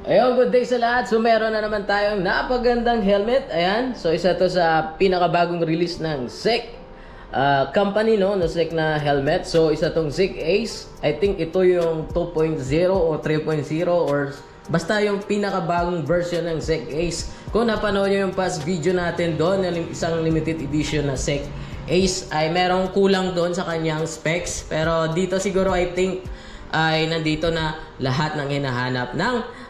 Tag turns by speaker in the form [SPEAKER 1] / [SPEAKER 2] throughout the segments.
[SPEAKER 1] Ayun, good day sa lahat. So meron na naman tayong napagandang helmet. Ayan. So isa to sa pinakabagong release ng Zeek company, no? No Zeek na helmet. So isa tong Zeek Ace. I think ito yung 2.0 o 3.0 or basta yung pinakabagong version ng Zeek Ace. Kung napanood nyo yung past video natin doon, isang limited edition na Zeek Ace, ay merong kulang doon sa kanyang specs. Pero dito siguro I think ay nandito na lahat ng hinahanap ng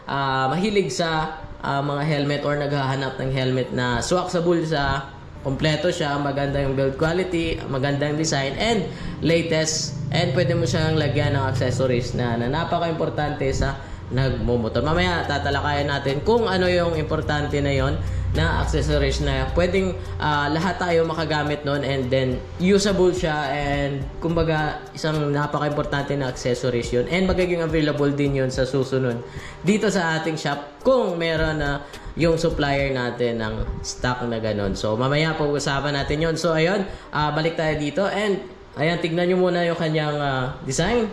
[SPEAKER 1] mahilig sa mga helmet or naghahanap ng helmet na swak sa bulsa, kompleto siya, maganda yung build quality, maganda yung design, and latest, and pwede mo siyang lagyan ng accessories na napaka-importante sa nagmumotor. Mamaya tatalakayan natin kung ano yung importante na yon na accessories na pwedeng lahat tayo makagamit nun, and then usable siya, and kumbaga isang napaka-importante na accessories yun, and magiging available din yun sa susunod dito sa ating shop kung meron na yung supplier natin ng stock na ganun. So mamaya pag-usapan natin yun. So ayun, balik tayo dito, and ayan, tignan nyo muna yung kanyang design.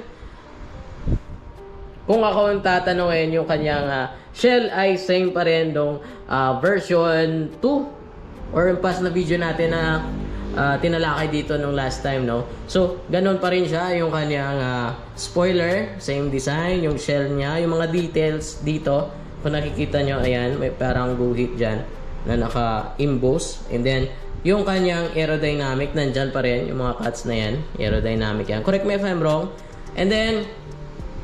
[SPEAKER 1] Kung ako ang tatanungin, yung kanyang shell ay same pa rin dong version 2 or yung past na video natin na tinalakay dito nung last time, no? So, ganun pa rin siya, yung kanyang spoiler, same design, yung shell niya, yung mga details dito, kung nakikita nyo, ayan, may parang guhit dyan na naka-emboss, and then yung kanyang aerodynamic, nandyan pa rin, yung mga cuts na yan, aerodynamic yan. Correct me if I'm wrong. And then,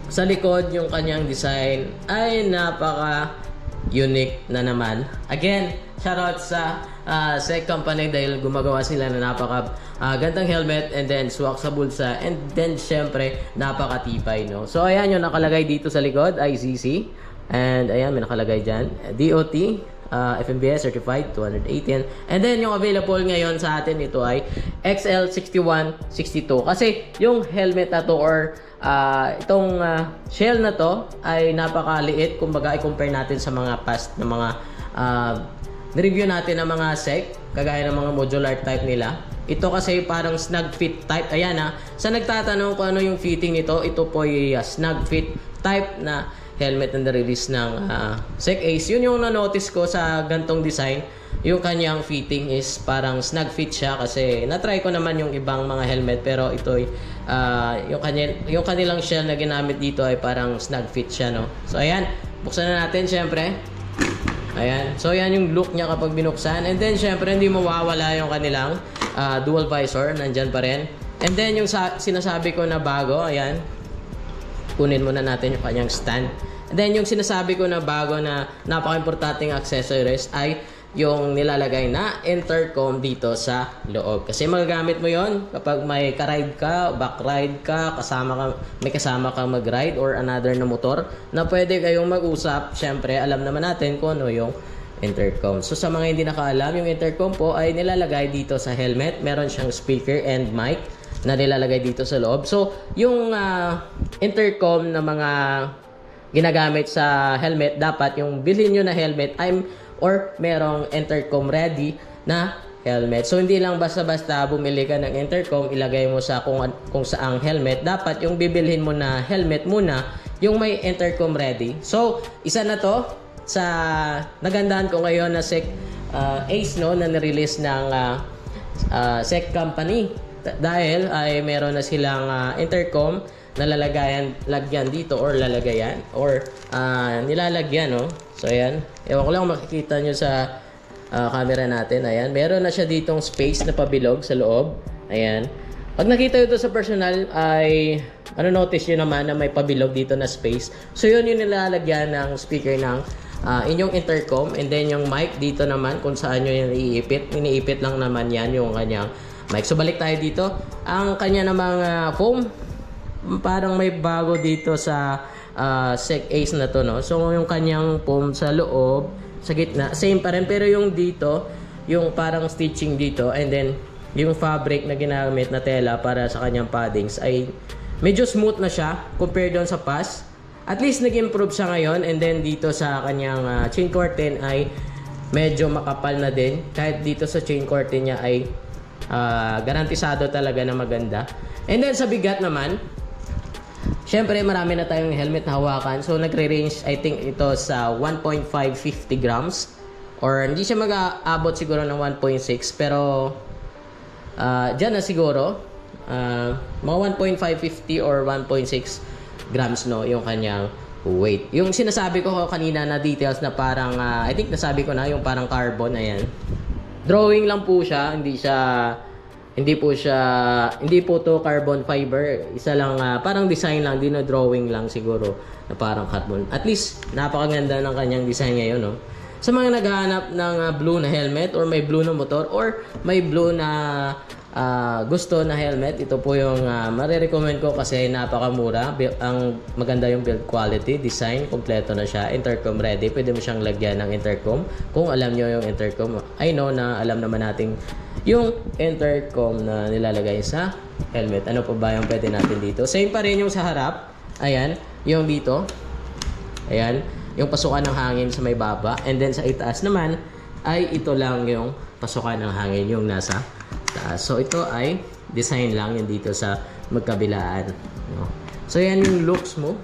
[SPEAKER 1] sa likod, yung kanyang design ay napaka-unique na naman. Again, shoutout sa Zeek company dahil gumagawa sila na napaka-gandang helmet, and then swak sa bulsa, and then syempre, napaka-tipay, no? So, ayan yung nakalagay dito sa likod, ICC. And ayan, may nakalagay dyan, DOT, FMVS certified 218, and then yung available ngayon sa atin ito ay XL6162, kasi yung helmet na to or itong shell na to ay napakaliit, kumbaga i-compare natin sa mga past na mga review natin ng mga Zeek, kagaya ng mga modular type nila. Ito kasi parang snug fit type. Ayan sa nagtatanong kung ano yung fitting nito, ito po ay snug fit type na helmet na release ng Zeek Ace. Yun yung na-notice ko sa gantong design. Yung kanyang fitting is parang snug fit siya, kasi na-try ko naman yung ibang mga helmet, pero ito ay yung kanilang shell na ginamit dito ay parang snug fit siya, no? So ayan, buksan na natin syempre. Ayan. So ayan yung look niya kapag binuksan, and then syempre hindi mawawala yung kanilang dual visor, nandyan pa rin. And then yung sinasabi ko na bago, ayan, kunin muna natin yung kanyang stand. And then yung sinasabi ko na bago na napaka-importanting accessories ay yung nilalagay na intercom dito sa loob. Kasi magagamit mo yon kapag may ka-ride ka, back-ride ka, may kasama ka mag-ride or another na motor na pwede kayong mag-usap. Syempre, alam naman natin kung ano yung intercom. So sa mga hindi nakaalam, yung intercom po ay nilalagay dito sa helmet. Meron siyang speaker and mic na nilalagay dito sa loob. So, yung intercom na mga ginagamit sa helmet, dapat yung bilhin nyo na helmet or merong intercom ready na helmet. So, hindi lang basta-basta bumili ka ng intercom, ilagay mo sa kung saang helmet. Dapat yung bibilhin mo na helmet muna, yung may intercom ready. So, isa na to sa nagandahan ko ngayon na Zeek Ace, no, na nirelease ng Zeek company. Dahil ay meron na silang intercom na lagyan dito or lalagayan or nilalagyan, no? So ayan, ewan ko lang makikita nyo sa camera natin. Ayan, meron na siya ditong space na pabilog sa loob. Ayan, pag nakita ito sa personal ay notice nyo naman na may pabilog dito na space. So yun yung nilalagyan ng speaker ng inyong intercom, and then yung mic dito naman kung saan nyo yung iniipit lang naman yan yung kanyang mic. So balik tayo dito. Ang kanya namang foam, parang may bago dito sa Zeek Ace na to, no? So yung kanyang foam sa loob, sa gitna, same pa rin, pero yung dito, yung parang stitching dito, and then yung fabric na ginamit na tela para sa kanyang paddings ay medyo smooth na siya compared doon sa past. At least nag-improve siya ngayon, and then dito sa kanyang chain curtain ay medyo makapal na din. Kahit dito sa chain curtain niya ay garantisado talaga na maganda. And then sa bigat naman, syempre marami na tayong helmet na hawakan. So nagre-range I think ito sa 1.550 grams. Or hindi siya mag-aabot siguro ng 1.6. Pero dyan na siguro. Mga 1.550 or 1.6 grams no, yung kanyang weight. Yung sinasabi ko kanina na details na parang, I think nasabi ko na yung parang carbon. Ayan. Drawing lang po siya. Hindi po to carbon fiber. Isa lang, parang design lang, drawing lang siguro na parang carbon. At least, napakaganda ng kanyang design ngayon, no? Sa mga naghahanap ng blue na helmet or may blue na motor or may blue na gusto na helmet, ito po yung marirecommend ko kasi napakamura. Ang maganda yung build quality, design, kompleto na siya. Intercom ready, pwede mo siyang lagyan ng intercom. Kung alam nyo yung intercom, I know na alam naman natin yung intercom na nilalagay sa helmet. Ano pa ba yung pwede natin dito? Same pa rin yung sa harap. Ayan, yung dito. Ayan, yung pasukan ng hangin sa may baba. And then sa itaas naman, ay ito lang yung pasukan ng hangin yung nasa taas. So ito ay design lang yung dito sa magkabilaan. No? So yan yung looks mo.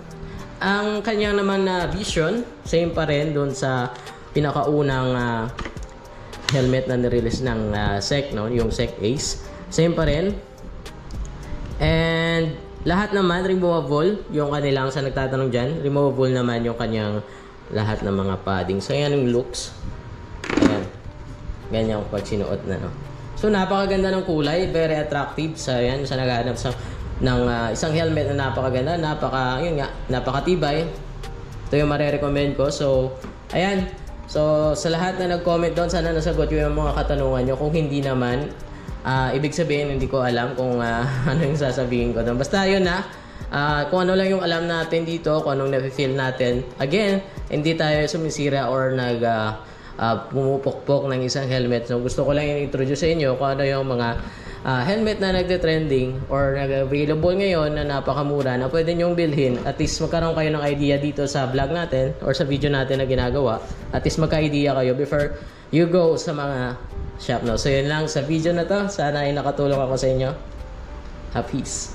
[SPEAKER 1] Ang kanyang naman na vision, same pa rin doon sa pinakaunang helmet na nirelease ng SEC, no? Yung SEC Ace. Same pa rin. And lahat naman removable, yung kanilang sa nagtatanong dyan, removable naman yung kanyang lahat ng mga padding. So yan yung looks. Ayan. Ganyan pag sinuot na, no? So napakaganda ng kulay, very attractive sa yan sa naghahanap ng isang helmet na napakaganda, napakatibay. Ito yung marirecommend ko. So ayan. So sa lahat na nag-comment doon, sana nasagot yung mga katanungan nyo. Kung hindi naman, ibig sabihin hindi ko alam kung ano yung sasabihin ko doon. Basta yun na. Kung ano lang yung alam natin dito, kung anong nafe-feel natin. Again, hindi tayo sumisira or pumupukpok ng isang helmet. So gusto ko lang i-introduce sa inyo kung ano yung mga helmet na nagte-trending or nag-available ngayon na napakamura na pwede nyong bilhin. At least magkaroon kayo ng idea dito sa vlog natin or sa video natin na ginagawa. At least magka-idea kayo before you go sa mga shop. No? So yun lang sa video na to. Sana ay nakatulong ako sa inyo. Peace.